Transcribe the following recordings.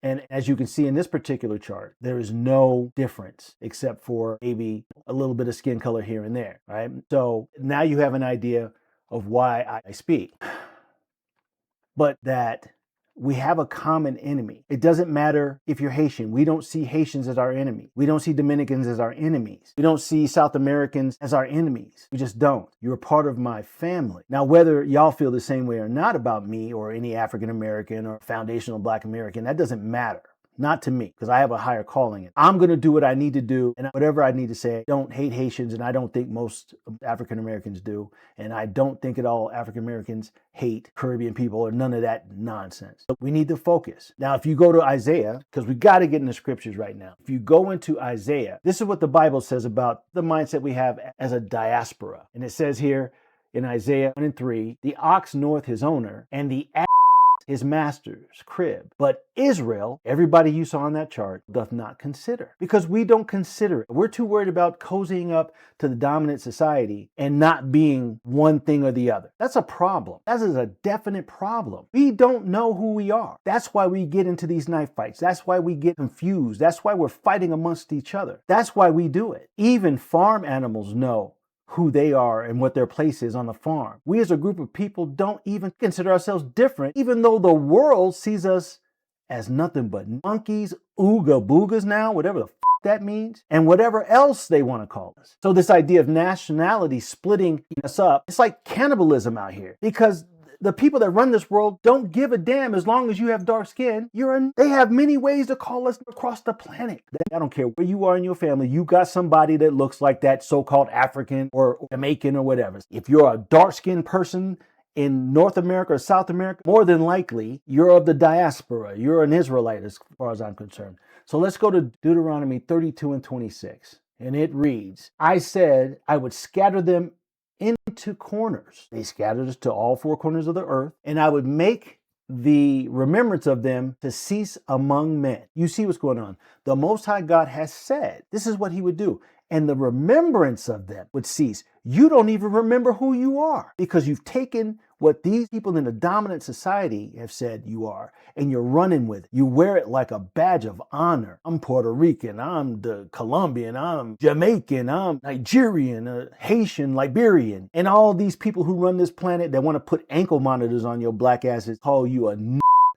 And as you can see in this particular chart, there is no difference except for maybe a little bit of skin color here and there, right? So now you have an idea of why I speak. But that we have a common enemy. It doesn't matter if you're Haitian. We don't see Haitians as our enemy. We don't see Dominicans as our enemies. We don't see South Americans as our enemies. We just don't. You're a part of my family. Now, whether y'all feel the same way or not about me or any African American or foundational Black American, that doesn't matter. Not to me, because I have a higher calling. I'm going to do what I need to do, and whatever I need to say. I don't hate Haitians, and I don't think most African Americans do. And I don't think at all African Americans hate Caribbean people or none of that nonsense. So we need to focus. Now, if you go to Isaiah, because we got to get in the scriptures right now. If you go into Isaiah, this is what the Bible says about the mindset we have as a diaspora. And it says here in Isaiah 1 and 3, the ox knoweth his owner, and the his master's crib. But Israel, everybody you saw on that chart, doth not consider. Because we don't consider it. We're too worried about cozying up to the dominant society and not being one thing or the other. That's a problem. That is a definite problem. We don't know who we are. That's why we get into these knife fights. That's why we get confused. That's why we're fighting amongst each other. That's why we do it. Even farm animals know who they are and what their place is on the farm. We as a group of people don't even consider ourselves different, even though the world sees us as nothing but monkeys, ooga boogas now, whatever the that means, and whatever else they want to call us. So this idea of nationality splitting us up, it's like cannibalism out here, because the people that run this world don't give a damn as long as you have dark skin. They have many ways to call us across the planet. I don't care where you are in your family. You got somebody that looks like that so-called African or Jamaican or whatever. If you're a dark-skinned person in North America or South America, more than likely you're of the diaspora. You're an Israelite as far as I'm concerned. So let's go to Deuteronomy 32 and 26. And it reads, I said I would scatter them into corners. They scattered us to all four corners of the earth, and I would make the remembrance of them to cease among men. You see what's going on. The Most High God has said this is what he would do, and the remembrance of them would cease. You don't even remember who you are because you've taken what these people in the dominant society have said you are, and you're running with it. You wear it like a badge of honor. I'm Puerto Rican, I'm the Colombian, I'm Jamaican, I'm Nigerian, Haitian, Liberian. And all these people who run this planet that want to put ankle monitors on your black asses call you a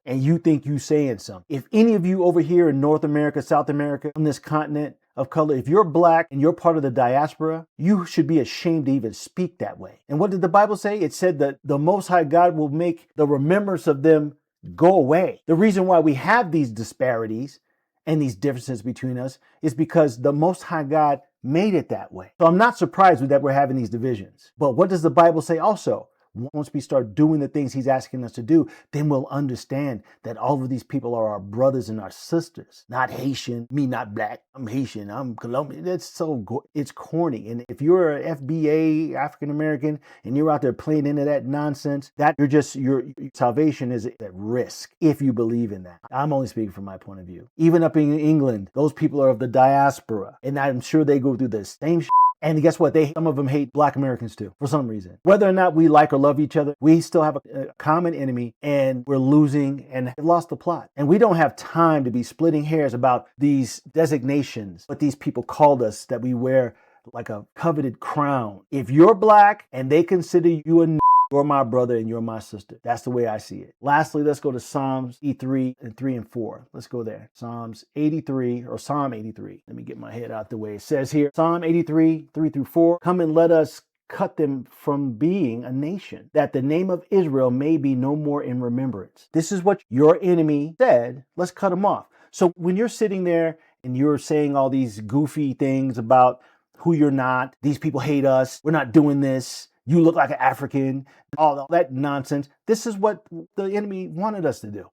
and you think you saying something. If any of you over here in North America, South America, on this continent of color, if you're black and you're part of the diaspora, you should be ashamed to even speak that way. And what did the Bible say? It said that the Most High God will make the remembrance of them go away. The reason why we have these disparities and these differences between us is because the Most High God made it that way. So I'm not surprised that we're having these divisions. But what does the Bible say also? Once we start doing the things he's asking us to do, then we'll understand that all of these people are our brothers and our sisters. Not Haitian, me not black, I'm Haitian, I'm Colombian. It's corny. And if you're an FBA, African American, and you're out there playing into that nonsense, that your salvation is at risk if you believe in that. I'm only speaking from my point of view. Even up in England, those people are of the diaspora, and I'm sure they go through the same shit. And guess what? Some of them hate Black Americans too, for some reason. Whether or not we like or love each other, we still have a common enemy, and we're losing and have lost the plot. And we don't have time to be splitting hairs about these designations, what these people called us, that we wear like a coveted crown. If you're black and they consider you a you're my brother and you're my sister. That's the way I see it. Lastly, let's go to Psalms 83 and 3 and 4. Let's go there. Psalms 83 or Psalm 83. Let me get my head out the way. It says here, Psalm 83, 3 through 4, come and let us cut them from being a nation, that the name of Israel may be no more in remembrance. This is what your enemy said. Let's cut them off. So when you're sitting there and you're saying all these goofy things about who you're not, these people hate us, we're not doing this, you look like an African, all that nonsense. This is what the enemy wanted us to do.